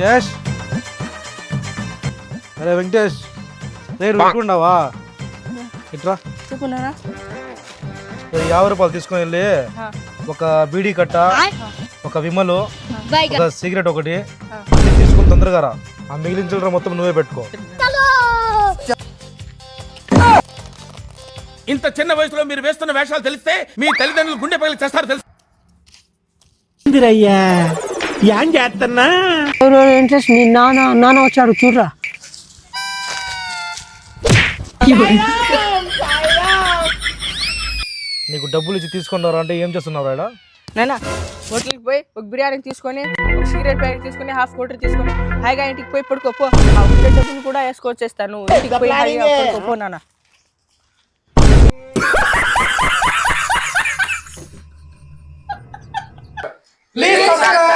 వెంకటేష్, అరే వెంకటేష్, రేపు పెట్టుకుంటావా? ఇట్రా, చెప్పున్నారా 50 రూపాయలు తీసుకొని వెళ్ళి ఒక బీడీ కట్ట, ఒక విమలు, ఒక సిగరెట్ ఒకటి అన్ని తీసుకుని తొందరగా రా. ఆ మిగిలిన చిల్లర మొత్తం నువ్వే పెట్టుకో. ఇంత చిన్న వయసులో మీరు వేస్తున్న వేషాలు తెలిస్తే మీ తల్లిదండ్రులు గుండె పగిలి చేస్తారు తెలుసు. ఇంట్రెస్ట్ మీ నాన్న వచ్చాడు చూడరా. నీకు డబ్బులు ఇచ్చి తీసుకున్నారు అంటే ఏం చేస్తున్నారు ఆడ? నాన్న హోటల్కి పోయి ఒక బిర్యానీ తీసుకొని, ఒక సిగరెట్ ప్యాకెట్ తీసుకొని, హాఫ్ కోటర్ తీసుకొని హాయిగా ఇంటికి పోయి పడుకోపో. ఆ ఉండే డబ్బులు కూడా వేసుకొచ్చేస్తాను. ఇంటికి పోయి హాయిగా పడుకోపో నాన్న. Please subscribe.